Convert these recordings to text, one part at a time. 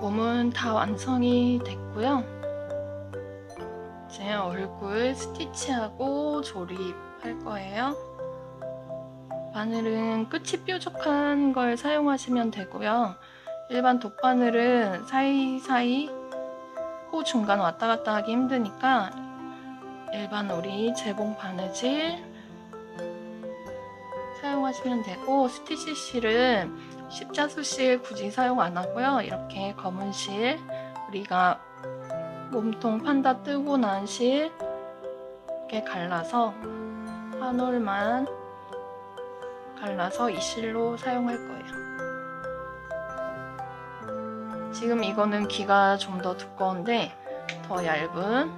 몸은 다 완성이 됐고요. 이제 얼굴 스티치하고 조립할 거예요. 바늘은 끝이 뾰족한 걸 사용하시면 되고요. 일반 돗바늘은 사이사이 코 중간 왔다 갔다 하기 힘드니까 일반 우리 재봉 바느질 사용하시면 되고, 스티치 실은 십자수 실 굳이 사용 안 하고요. 이렇게 검은 실, 우리가 몸통 판다 뜨고 난 실 이렇게 갈라서 한 올만 갈라서 이 실로 사용할 거예요. 지금 이거는 귀가 좀 더 두꺼운데 더 얇은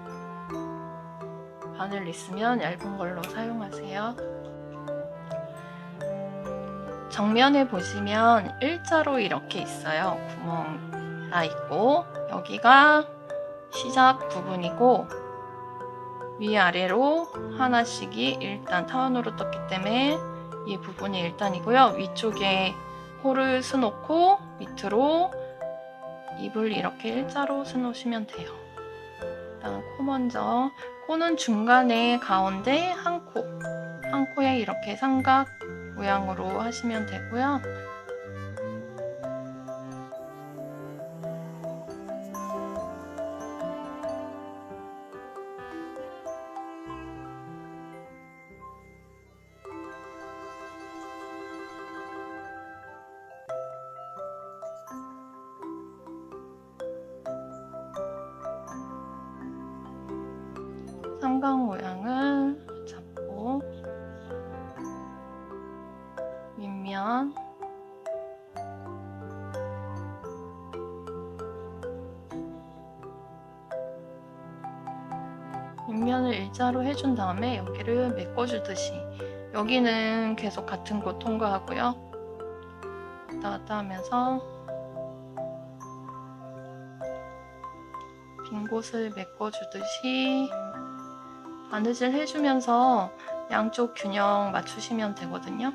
바늘 있으면 얇은 걸로 사용하세요. 정면에 보시면 일자로 이렇게 있어요. 구멍 나 있고, 여기가 시작 부분이고 위아래로 하나씩이 일단 타원으로 떴기 때문에 이 부분이 1단이고요. 위쪽에 코를 수놓고 밑으로 입을 이렇게 일자로 수놓으시면 돼요. 일단 코 먼저. 코는 중간에 가운데 한 코에 이렇게 삼각 모양으로 하시면 되고요. 삼각 모양을 잡고 윗면 윗면을 일자로 해준 다음에 여기를 메꿔주듯이, 여기는 계속 같은 곳 통과하고요. 왔다 갔다 하면서 빈 곳을 메꿔주듯이 바느질 해주면서 양쪽 균형 맞추시면 되거든요.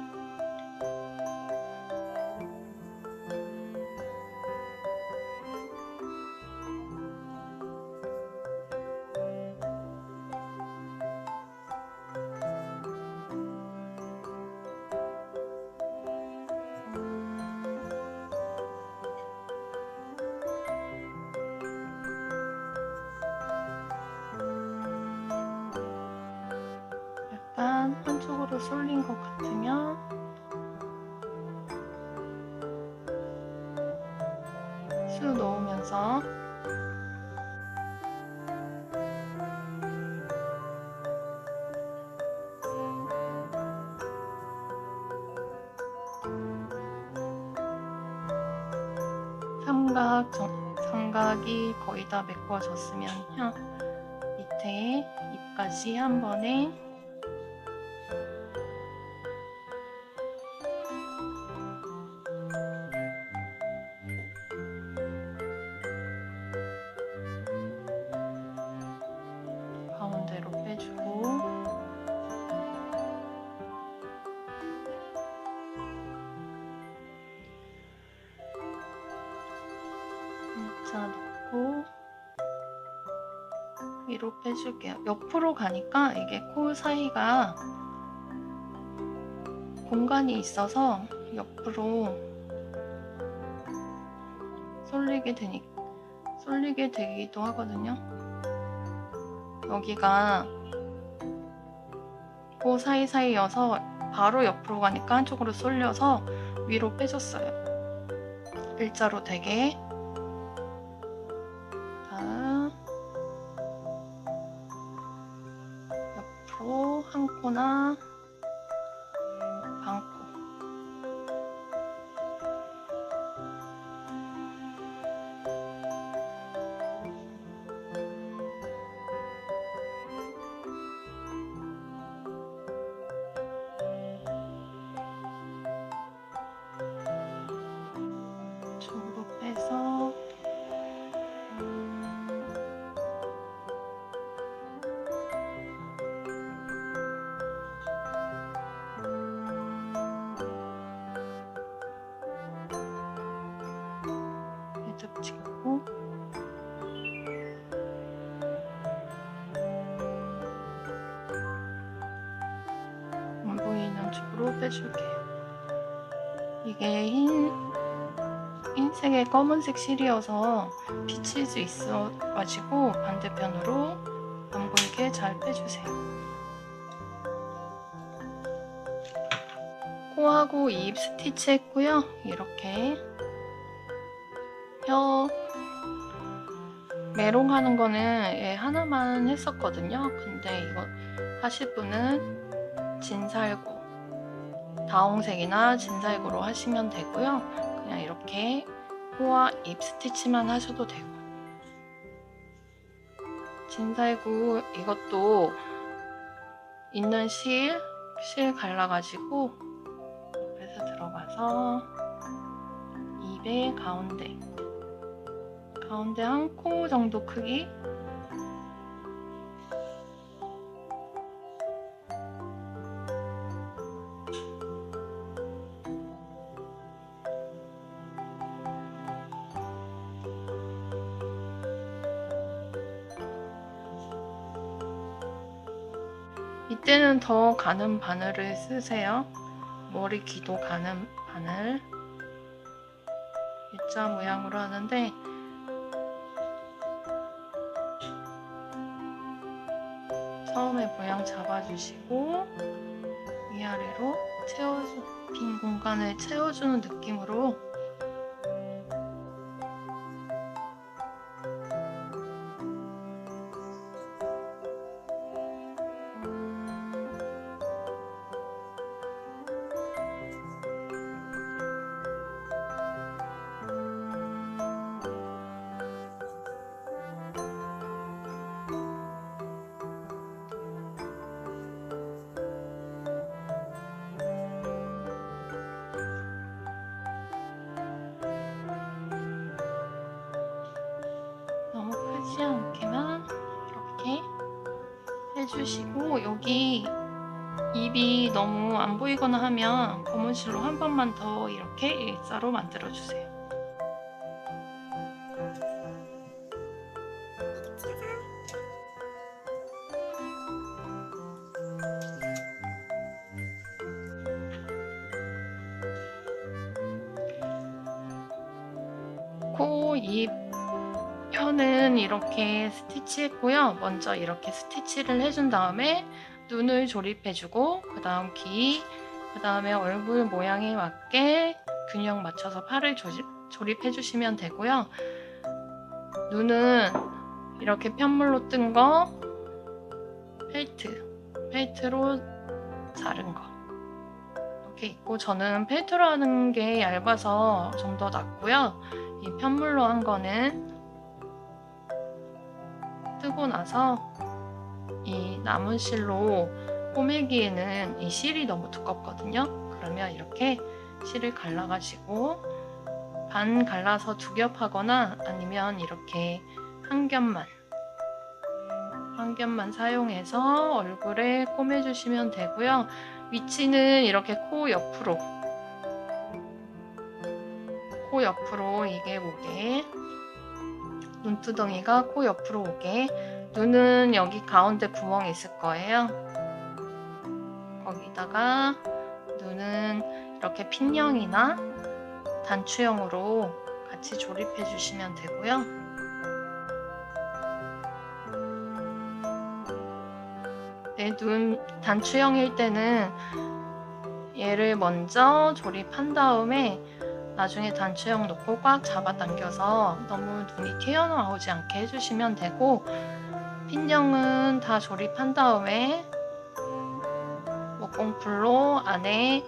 한쪽으로 쏠린 것 같으면 수 놓으면서 삼각이 거의 다 메꿔졌으면요, 밑에 입까지 한 번에 가운데로 빼주고, 진짜 넣고 위로 빼줄게요. 옆으로 가니까 이게 코 사이가 공간이 있어서 옆으로 쏠리게 되기도 하거든요. 여기가 코 사이사이여서 바로 옆으로 가니까 한쪽으로 쏠려서 위로 빼줬어요. 일자로 되게. 다음 옆으로 한 코나 반 코. 쪽으로 빼서 안쪽으로 빼줄게요. 이게 흰색에 검은색 실이어서 비칠 수 있어가지고 반대편으로 안 보이게 잘 빼주세요. 코하고 입 스티치 했고요. 이렇게 혀 메롱하는 거는 얘 하나만 했었거든요. 근데 이거 하실 분은 진살구, 다홍색이나 진살구로 하시면 되고요. 그냥 이렇게 코와 입 스티치만 하셔도 되고, 진살구 이것도 있는 실 갈라가지고 옆에서 들어가서 입의 가운데 한 코 정도 크기, 이때는 더 가는 바늘을 쓰세요. 머리 귀도 가는 바늘. 일자 모양으로 하는데 처음에 모양 잡아주시고 위아래로 빈 공간을 채워주는 느낌으로 너무 크지 않게만 이렇게 해주시고, 여기 입이 너무 안 보이거나 하면 고무실로 한 번만 더 이렇게 일자로 만들어주세요. 코, 입, 혀는 이렇게 스티치 했고요. 먼저 이렇게 스티치를 해준 다음에 눈을 조립해주고, 그 다음 귀, 그 다음에 얼굴 모양에 맞게 균형 맞춰서 팔을 조립해주시면 되고요. 눈은 이렇게 편물로 뜬 거, 펠트로 자른 거 이렇게 있고, 저는 펠트로 하는 게 얇아서 좀 더 낫고요. 이 편물로 한 거는 뜨고 나서 이 남은 실로 꼬매기에는 이 실이 너무 두껍거든요. 그러면 이렇게 실을 갈라가지고 반 갈라서 두 겹 하거나 아니면 이렇게 한 겹만 사용해서 얼굴에 꼬매주시면 되고요. 위치는 이렇게 코 옆으로 이게 오게, 눈두덩이가 코 옆으로 오게, 눈은 여기 가운데 구멍이 있을 거예요. 거기다가 눈은 이렇게 핀형이나 단추형으로 같이 조립해 주시면 되고요. 네, 눈 단추형일 때는 얘를 먼저 조립한 다음에 나중에 단추형 놓고 꽉 잡아당겨서 너무 눈이 튀어나오지 않게 해주시면 되고, 핀형은 다 조립한 다음에 목공풀로 안에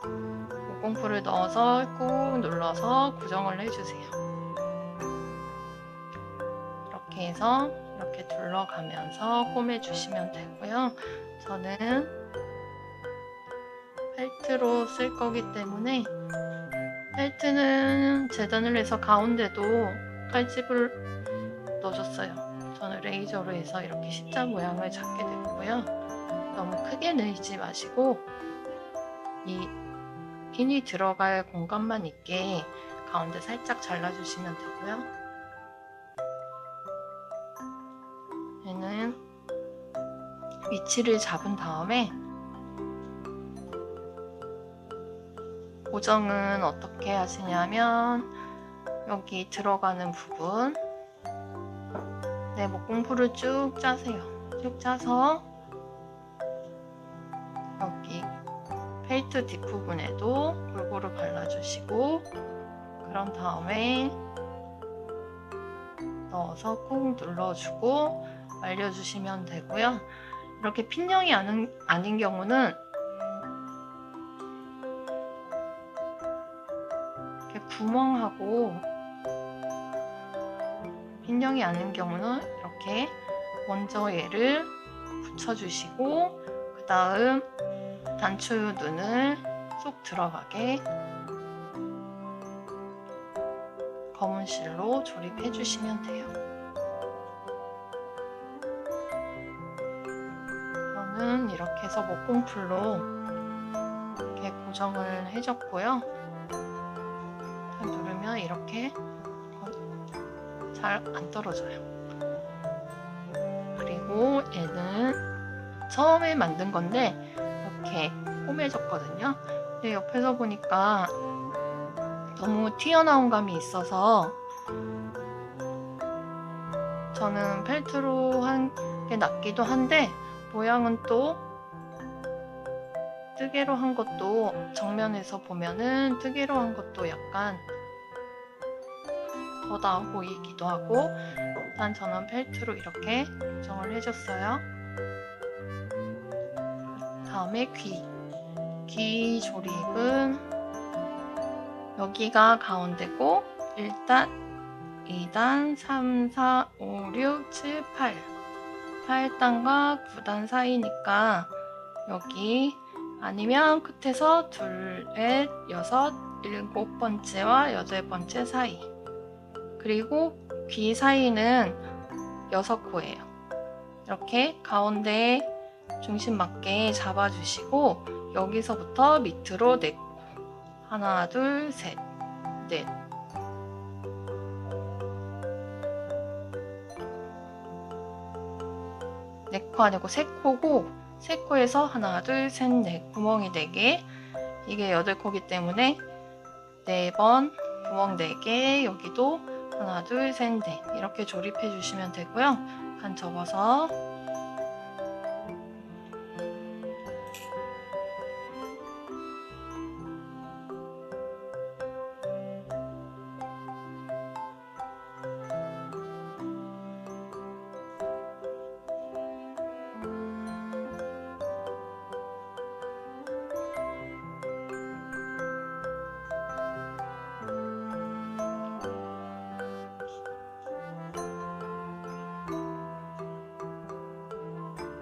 목공풀을 넣어서 꾹 눌러서 고정을 해주세요. 이렇게 해서 이렇게 둘러가면서 꼬매주시면 되고요. 저는 펠트로 쓸 거기 때문에 펠트는 재단을 해서 가운데도 칼집을 넣어줬어요. 저는 레이저로 해서 이렇게 십자 모양을 잡게 됐고요. 너무 크게 내리지 마시고 이 핀이 들어갈 공간만 있게 가운데 살짝 잘라주시면 되고요. 얘는 위치를 잡은 다음에 고정은 어떻게 하시냐면 여기 들어가는 부분 목공풀을 쭉 짜세요. 쭉 짜서 여기 펠트 뒷부분에도 골고루 발라주시고 그런 다음에 넣어서 꾹 눌러주고 말려주시면 되고요. 이렇게 핀형이 아닌 경우는 이렇게 구멍하고 핀형이 아닌 경우는 이렇게 먼저 얘를 붙여주시고 그 다음 단추 눈을 쏙 들어가게 검은 실로 조립해 주시면 돼요. 저는 이렇게 해서 목공풀로 이렇게 고정을 해줬고요. 누르면 이렇게 잘 안 떨어져요. 그리고 얘는 처음에 만든 건데 이렇게 꼬매졌거든요. 근데 옆에서 보니까 너무 튀어나온 감이 있어서 저는 펠트로 한 게 낫기도 한데 모양은 또 뜨개로 한 것도 정면에서 보면은 뜨개로 한 것도 약간 더 나아 보이기도 하고 일단 저는 펠트로 이렇게 고정을 해줬어요. 다음에 귀 조립은 여기가 가운데고 1단, 2단, 3, 4, 5, 6, 7, 8 8단과 9단 사이니까 여기 아니면 끝에서 둘, 넷, 여섯, 일곱 번째와 여덟 번째 사이 그리고 귀 사이는 6코예요. 이렇게 가운데 중심 맞게 잡아주시고 여기서부터 밑으로 4코 하나, 둘, 셋, 넷 4코 아니고 3코고 3코에서 하나, 둘, 셋, 넷 구멍이 4개 이게 8코기 때문에 4번 구멍 4개 여기도 하나, 둘, 셋, 넷 이렇게 조립해 주시면 되고요. 반 접어서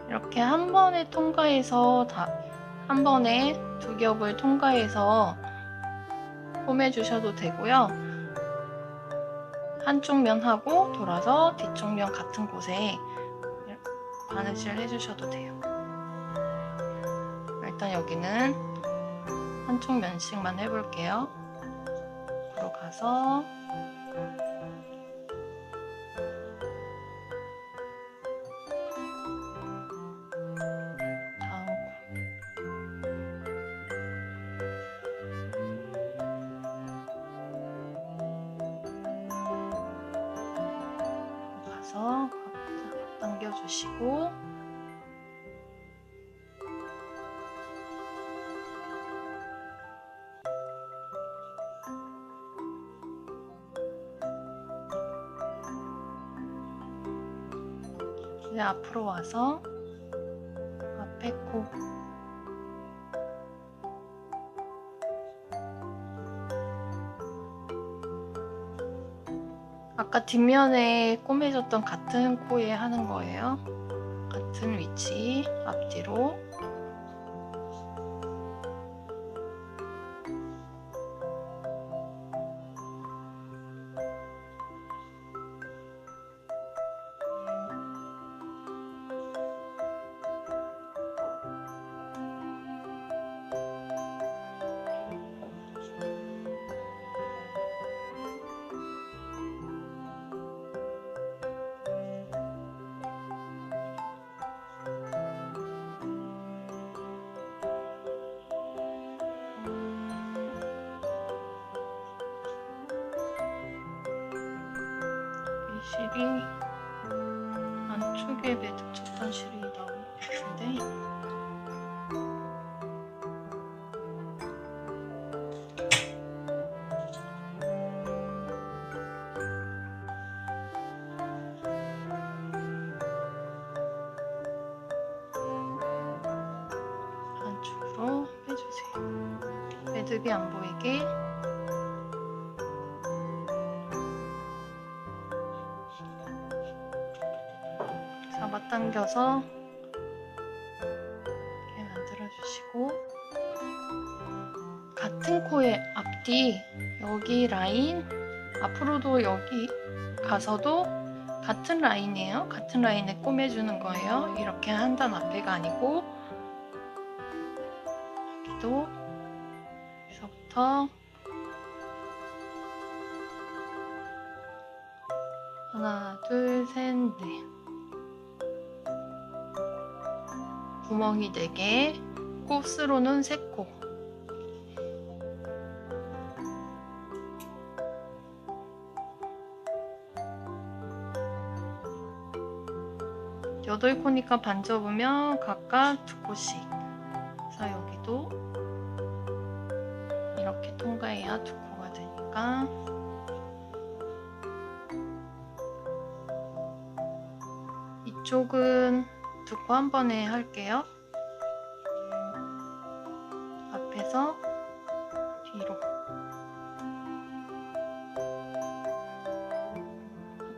이렇게 한 번에 통과해서 한 번에 2겹을 통과해서 꿰매 주셔도 되고요. 한쪽 면하고 돌아서 뒤쪽 면 같은 곳에 바느질 해주셔도 돼요. 일단 여기는 한쪽 면씩만 해볼게요. 앞으로 가서 당겨주시고 이제 앞으로 와서 앞에 코 아까 뒷면에 꼬매졌던 같은 코에 하는 거예요. 같은 위치 앞뒤로 실이 안쪽에 매듭 쳤던 실이 나온 것 같은데 안쪽으로 빼주세요. 매듭이 안 보이게. 잡아당겨서 이렇게 만들어주시고, 같은 코의 앞뒤 여기 라인, 앞으로도 여기 가서도 같은 라인이에요. 같은 라인에 꼬매주는 거예요. 이렇게 한 단 앞에가 아니고, 여기도 여기서부터 하나, 둘, 셋, 넷. 구멍이 4개, 코스로는 3코. 여덟 코니까 반 접으면 각각 2코씩. 그래서 여기도 이렇게 통과해야 2코가 되니까. 이쪽은 2코 한 번에 할게요. 앞에서 뒤로,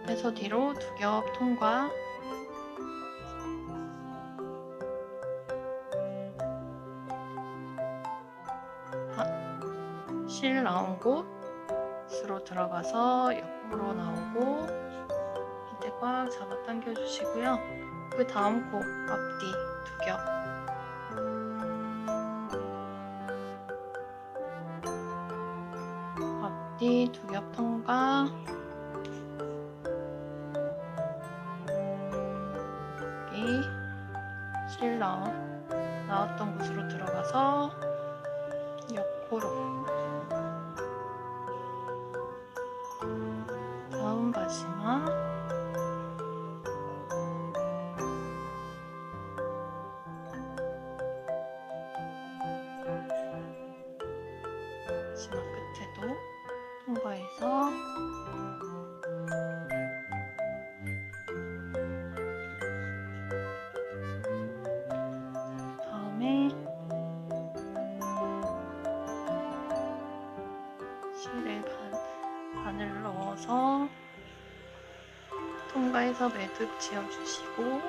앞에서 뒤로 2겹 통과. 실 나온 곳으로 들어가서 옆으로 나오고 밑에 꽉 잡아당겨 주시고요. 그 다음 코 앞뒤 2겹, 앞뒤 2겹 통과. 여기 실 나왔던 곳으로 들어가서 옆코로, 다음 마지막 끝에도 통과해서 다음에 실을 반을 넣어서 통과해서 매듭 지어주시고,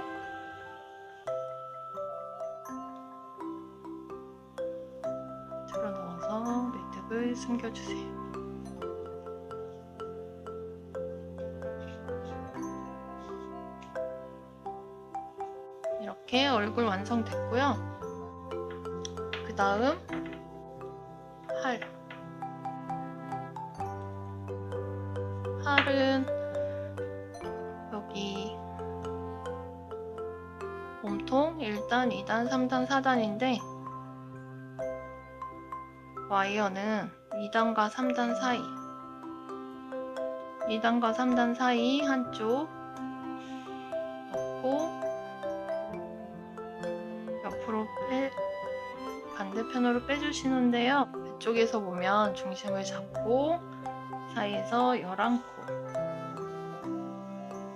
들어 넣어서 매듭을 숨겨주세요. 이렇게 얼굴 완성됐고요. 그 다음 팔은 여기 몸통 1단, 2단, 3단, 4단인데 와이어는 2단과 3단 사이, 2단과 3단 사이 한쪽 넣고 옆으로 반대편으로 빼주시는데요. 이쪽에서 보면 중심을 잡고 사이에서 11코,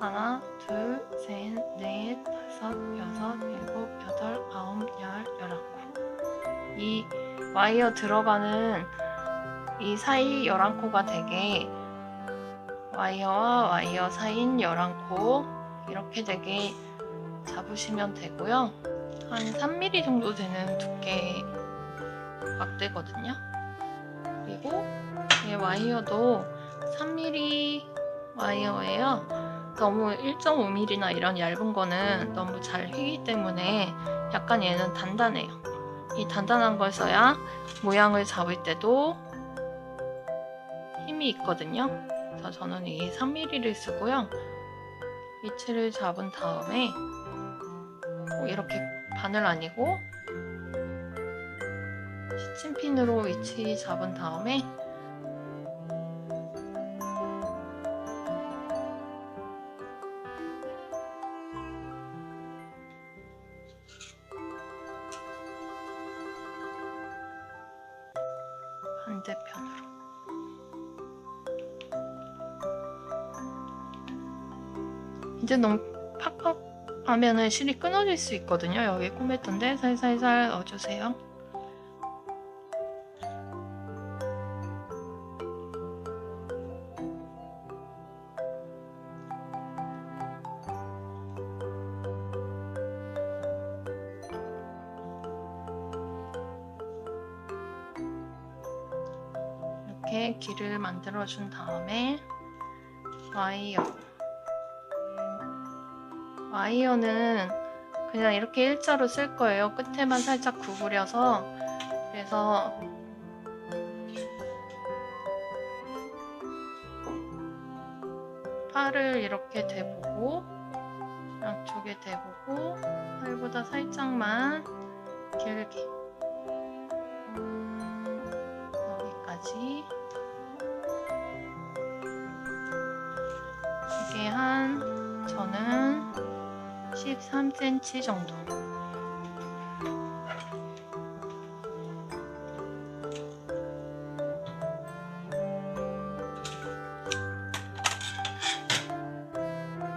하나, 둘, 셋, 넷, 다섯, 여섯, 일곱, 여덟, 아홉, 열, 11코. 이 와이어 들어가는 이 사이 11코가 되게 와이어와 와이어 사이인 11코, 이렇게 되게 잡으시면 되고요. 한 3mm 정도 되는 두께 막대거든요. 그리고 이 와이어도 3mm 와이어예요. 너무 1.5mm나 이런 얇은 거는 너무 잘 휘기 때문에 약간 얘는 단단해요. 이 단단한 걸 써야 모양을 잡을 때도 힘이 있거든요. 그래서 저는 이 3mm를 쓰고요. 위치를 잡은 다음에 이렇게 바늘 아니고 시침핀으로 위치 잡은 다음에 반대편으로. 이제 너무 팍팍 하면은 실이 끊어질 수 있거든요. 여기 꼬맸던데 살살살 넣어주세요. 이렇게 길을 만들어준 다음에 와이어는 그냥 이렇게 일자로 쓸 거예요. 끝에만 살짝 구부려서. 그래서 팔을 이렇게 대보고 양쪽에 대보고 팔보다 살짝만 길게 여기까지. 이게 저는 13cm 정도.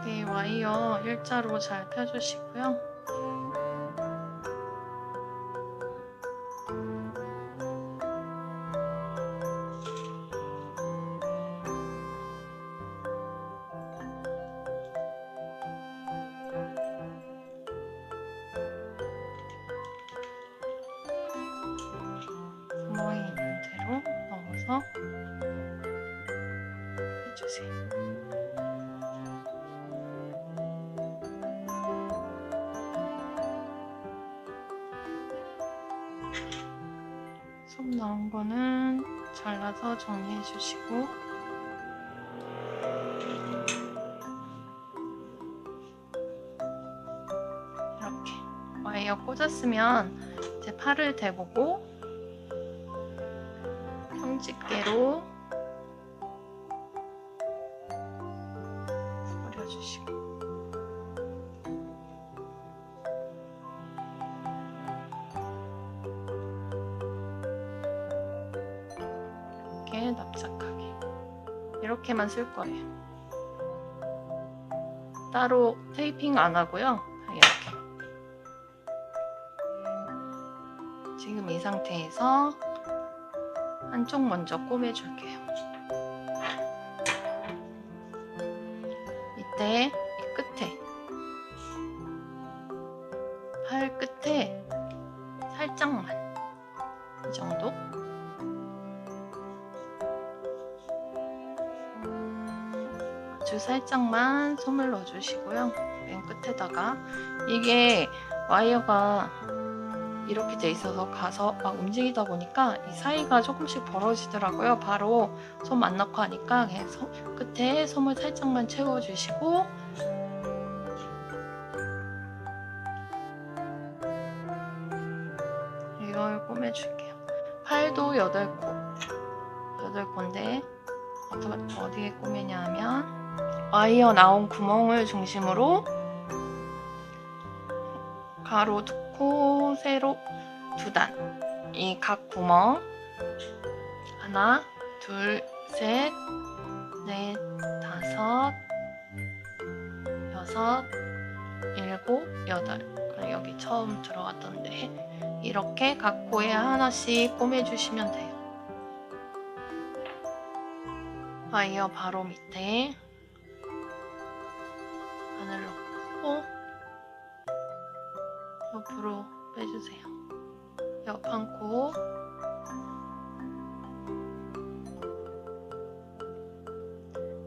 이렇게 와이어 일자로 잘 펴주시고요. 구멍이 있는 대로 넣어서 해주세요. 솜 나온 거는 잘라서 정리해 주시고, 이렇게 와이어 꽂았으면 이제 팔을 대보고 형집게로 뿌려주시고, 이렇게 납작하게 이렇게만 쓸 거예요. 따로 테이핑 안 하고요. 이렇게 지금 이 상태에서 한쪽 먼저 꼬매줄게요. 이때 이 끝에, 팔 끝에 살짝만, 이 정도? 아주 살짝만 솜을 넣어주시고요. 맨 끝에다가. 이게 와이어가 이렇게 돼 있어서 가서 막 움직이다 보니까 이 사이가 조금씩 벌어지더라고요. 바로 솜 안 넣고 하니까. 그래서 끝에 솜을 살짝만 채워주시고, 이걸 꼬매줄게요. 팔도 8코인데 어디에 꼬매냐 하면 와이어 나온 구멍을 중심으로 가로 2코, 세로 2단, 이 각 구멍 하나, 둘, 셋, 넷, 다섯, 여섯, 일곱, 여덟. 그럼 여기 처음 들어갔던데 이렇게 각 코에 하나씩 꼬매주시면 돼요. 와이어 바로 밑에 바늘 넣고 옆으로 빼주세요. 옆 한 코,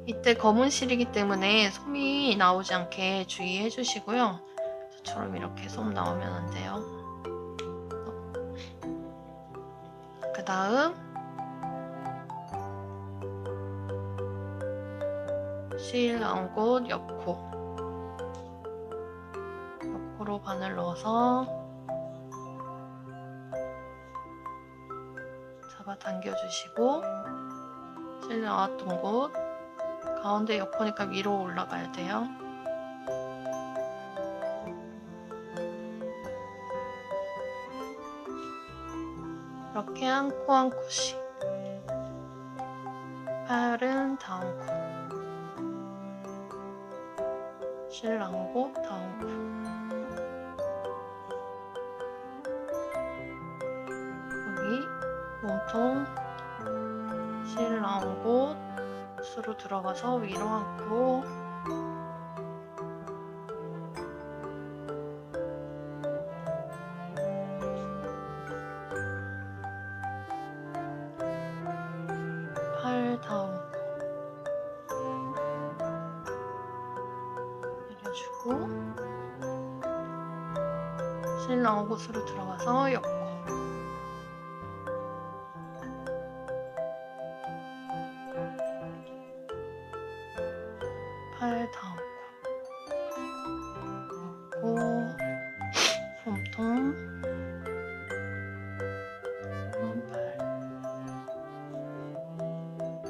이때 검은 실이기 때문에 솜이 나오지 않게 주의해 주시고요. 저처럼 이렇게 솜 나오면 안 돼요. 그 다음 실 나온 곳 옆코, 옆코로 바늘 넣어서 잡아 당겨주시고, 실 나왔던 곳 가운데 옆코니까 위로 올라가야 돼요. 이렇게 한 코 한 코씩 팔은 다음 코, 실랑곳 다음 코. 여기 몸통 실랑곳으로 들어가서 위로 앉고 팔 다음 코 내려주고 실랑곳으로 들어가서 옆코 팔 다음 코 몸통 팔.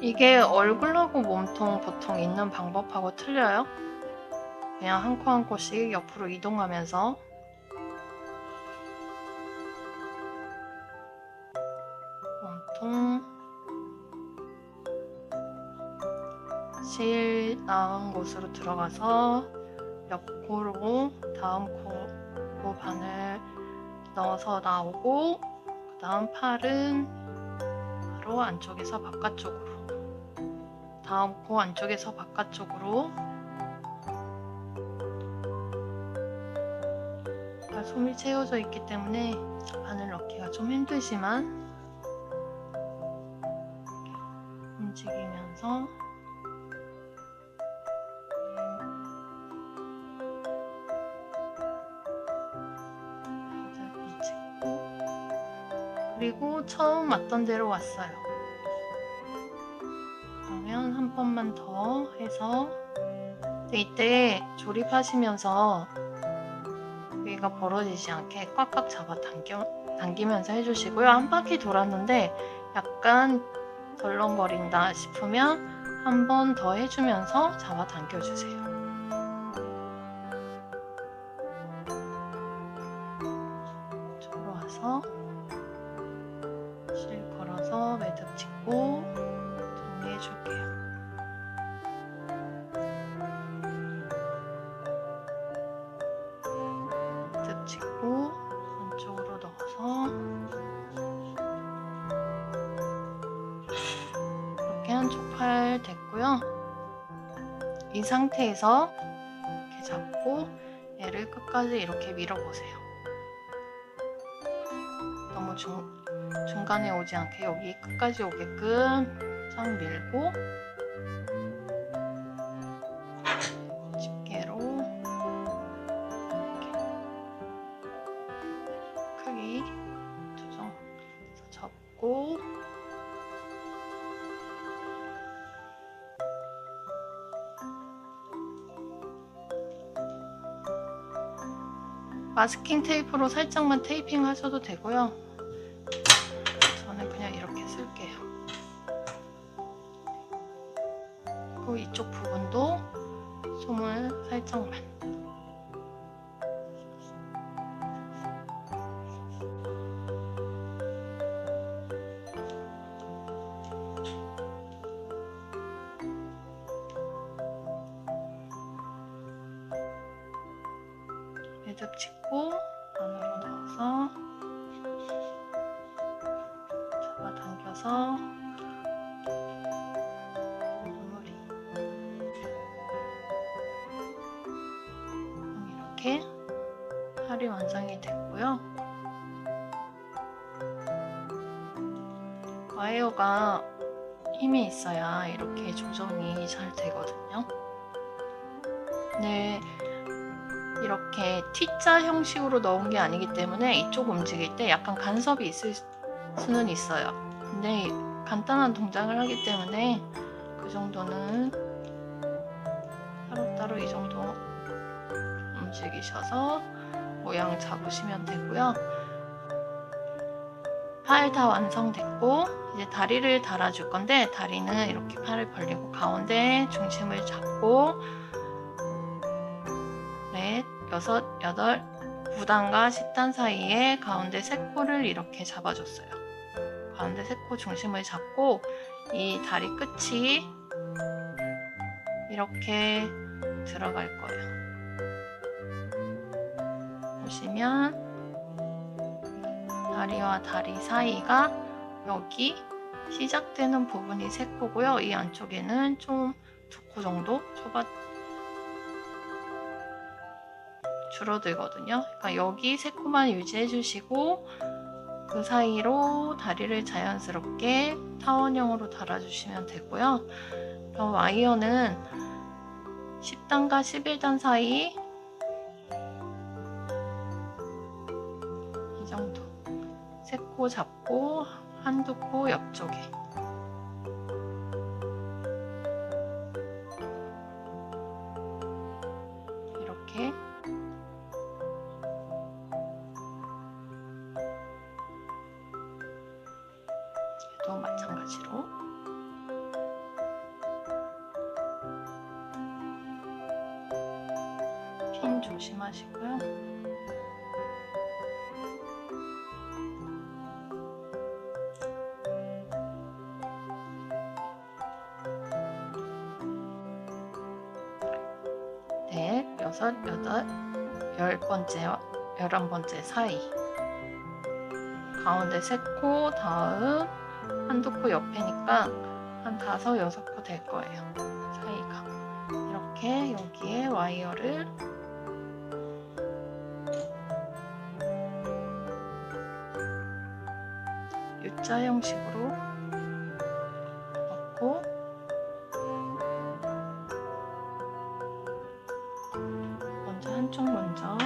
이게 얼굴하고 몸통 보통 있는 방법하고 틀려요. 그냥 한 코 한 코씩 옆으로 이동하면서 몸통 실 나은 곳으로 들어가서 옆코로 다음 코 반을 넣어서 나오고 그 다음 팔은 바로 안쪽에서 바깥쪽으로 다음 코 안쪽에서 바깥쪽으로 솜이 채워져 있기 때문에 바늘 넣기가 좀 힘들지만 움직이면서 그리고 처음 왔던 데로 왔어요. 그러면 한 번만 더 해서 이때 조립하시면서 여기가 벌어지지 않게 꽉꽉 잡아 당기면서 해주시고요. 한 바퀴 돌았는데 약간 덜렁거린다 싶으면 한 번 더 해주면서 잡아 당겨주세요. 이쪽으로 와서 실 걸어서 매듭 짓고 정리해줄게요. 매듭 짓고 안쪽으로 넣어서 이렇게 한쪽 팔 됐고요. 이 상태에서 이렇게 잡고 얘를 끝까지 이렇게 밀어보세요. 너무 중간에 오지 않게 여기 끝까지 오게끔 쫙 밀고 집게로 이렇게 크기 조정해서 접고 마스킹 테이프로 살짝만 테이핑 하셔도 되고요. 저는 그냥 이렇게 쓸게요. 그리고 이쪽 부분도 솜을 살짝만. 매듭 짓고 안으로 넣어서 잡아당겨서 마무리. 이렇게 팔이 완성이 됐고요. 와이어가 힘이 있어야 이렇게 조정이 잘 되거든요. 네. 이렇게 T자 형식으로 넣은 게 아니기 때문에 이쪽 움직일 때 약간 간섭이 있을 수는 있어요. 근데 간단한 동작을 하기 때문에 그 정도는 따로따로 이 정도 움직이셔서 모양 잡으시면 되고요. 팔 다 완성됐고 이제 다리를 달아줄 건데 다리는 이렇게 팔을 벌리고 가운데 중심을 잡고 넷, 여섯, 여덟, 9단과 10단 사이에 가운데 3코를 이렇게 잡아줬어요. 가운데 3코 중심을 잡고 이 다리 끝이 이렇게 들어갈 거예요. 보시면 다리와 다리 사이가 여기 시작되는 부분이 3코고요. 이 안쪽에는 좀 2코 정도 줄어들거든요. 그러니까 여기 3코만 유지해 주시고 그 사이로 다리를 자연스럽게 타원형으로 달아주시면 되고요. 그럼 와이어는 10단과 11단 사이 이 정도 3코 잡고 1~2코 옆쪽에 이렇게 또 마찬가지로 핀 조심하시고요. 넷, 여섯, 여덟, 10번째와 11번째 사이 가운데 3코, 다음 1~2코 옆에니까 한 5, 6코 될 거예요. 사이가 이렇게 여기에 와이어를 U자 형식으로 넣고 한쪽 먼저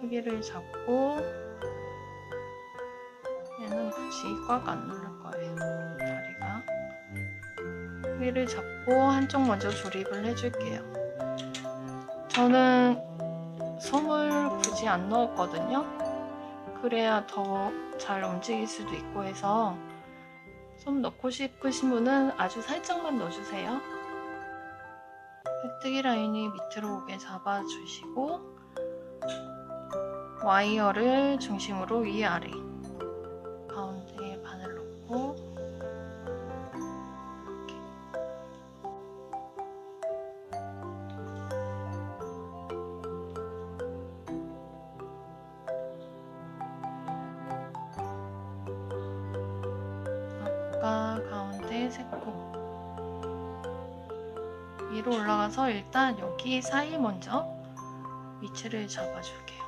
크기를 잡고 얘는 굳이 꽉 안 누를 거예요. 다리가 크기를 잡고 한쪽 먼저 조립을 해줄게요. 저는 솜을 굳이 안 넣었거든요. 그래야 더 잘 움직일 수도 있고 해서 솜 넣고 싶으신 분은 아주 살짝만 넣어주세요. 획뜨기 라인이 밑으로 오게 잡아주시고 와이어를 중심으로 위아래 가운데에 바늘 넣고 앞과 가운데 3코 위로 올라가서 일단 여기 사이 먼저 위치를 잡아줄게요.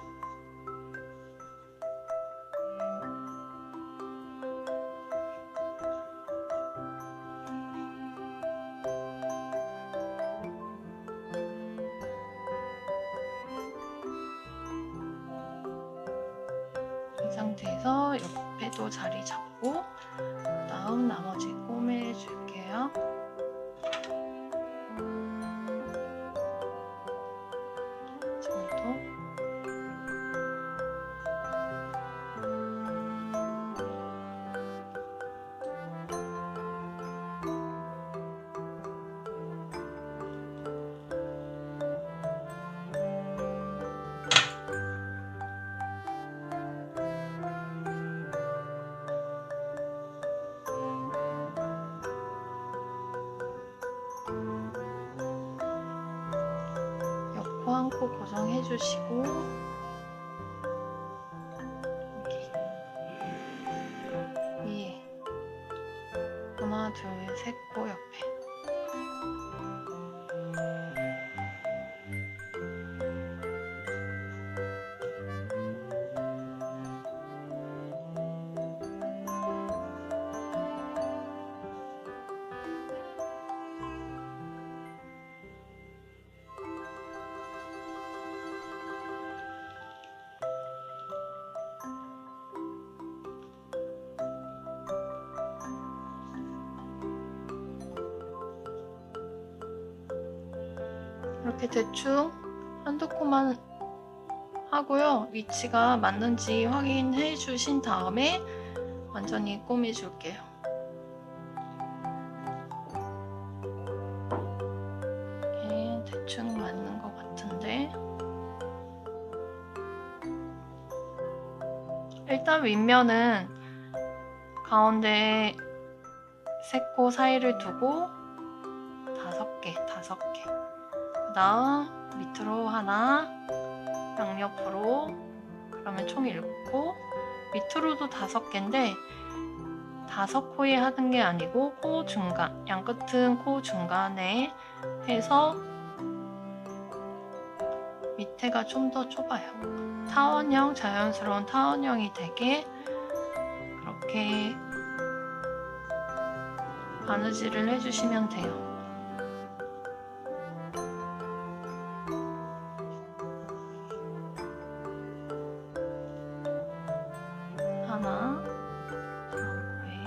이 상태에서 옆에도 자리 잡고 그 다음 나머지 꼬매줄게요. 옆코 한 코 고정해 주시고 여기 위에 하나, 둘, 3코 옆에 이렇게 대충 1~2코만 하고요. 위치가 맞는지 확인해 주신 다음에 완전히 꼬매 줄게요. 이렇게 대충 맞는 것 같은데 일단 윗면은 가운데 세 코 사이를 두고 5개. 그 다음 밑으로 하나, 양옆으로, 그러면 총 7코. 밑으로도 5개인데 5코에 하는 게 아니고 코 중간, 양끝은 코 중간에 해서 밑에가 좀 더 좁아요. 타원형, 자연스러운 타원형이 되게 그렇게 바느질을 해주시면 돼요. 하나, 코에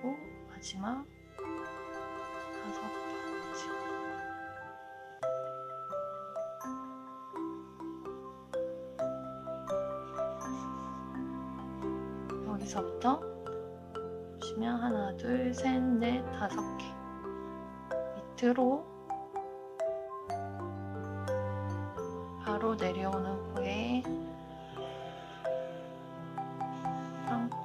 넣고, 마지막 5번째. 여기서부터 보시면 하나, 둘, 셋, 넷, 5개. 밑으로 바로 내려오는 코에 한 코.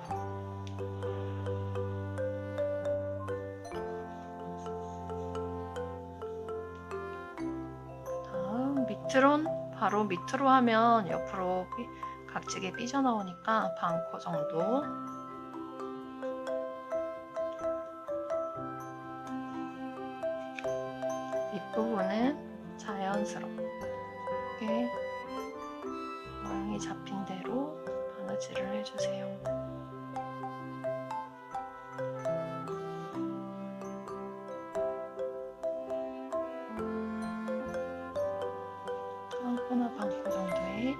바로 밑으로 하면 옆으로 각지게 삐져나오니까 반 코 정도. 윗부분은 자연스럽게 모양이 잡힌 대로 바느질을 해주세요. 한 코나 반 코 정도에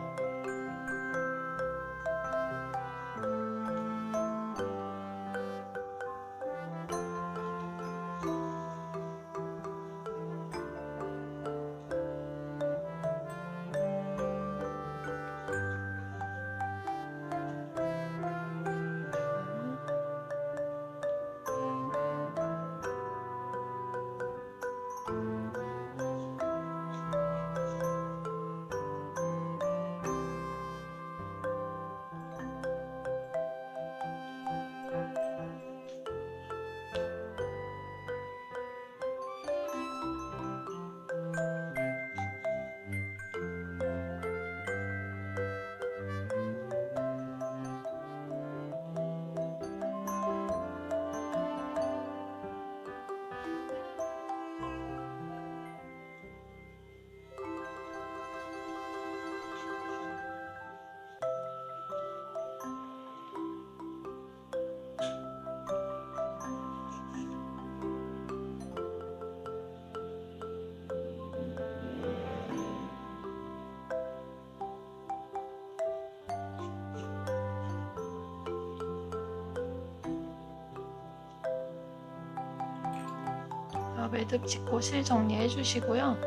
매듭 짚고 실 정리해 주시고요.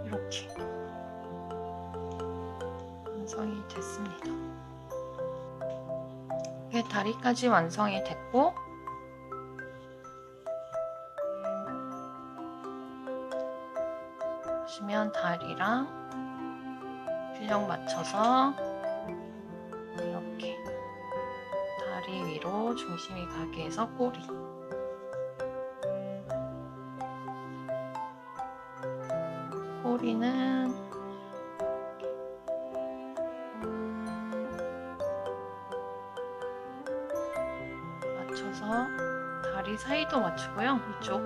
이렇게 완성이 됐습니다. 이게 다리까지 완성이 됐고, 보시면 다리랑 균형 맞춰서 이렇게 다리 위로 중심이 가게 해서 꼬리, 꼬리는 맞춰서 다리 사이도 맞추고요. 이쪽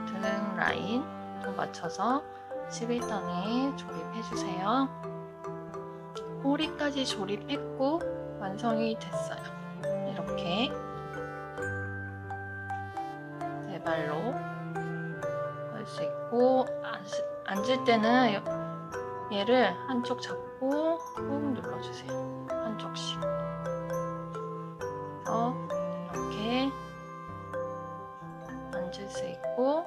등 라인도 맞춰서 11단에 조립해주세요. 꼬리까지 조립했고 완성이 됐어요. 이렇게 네 발로 수 있고, 앉을 때는 얘를 한쪽 잡고 꾹 눌러주세요. 한쪽씩. 그래서 이렇게 앉을 수 있고,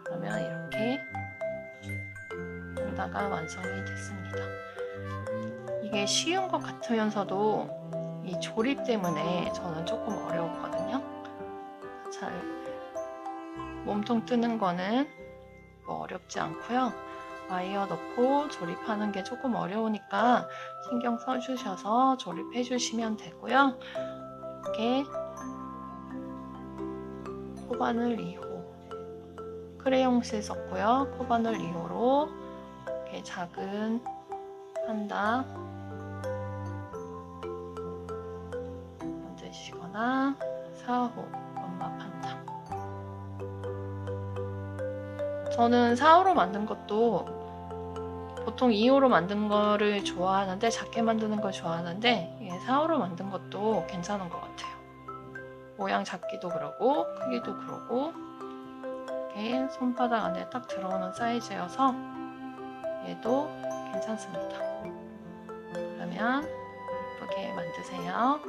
그러면 이렇게 한다가 완성이 됐습니다. 이게 쉬운 것 같으면서도 이 조립 때문에 저는 조금 어려웠거든요. 잘 몸통 뜨는 거는 뭐 어렵지 않고요. 와이어 넣고 조립하는 게 조금 어려우니까 신경 써주셔서 조립해 주시면 되고요. 이렇게 코바늘 2호 크레용실 썼고요. 코바늘 2호로 이렇게 작은 판다 만드시거나 4호 엄마 판다. 저는 4호로 만든 것도 보통 2호로 만든 거를 좋아하는데, 작게 만드는 걸 좋아하는데 4호로 만든 것도 괜찮은 것 같아요. 모양 잡기도 그러고 크기도 그러고 이렇게 손바닥 안에 딱 들어오는 사이즈여서 얘도 괜찮습니다. 그러면 예쁘게 만드세요.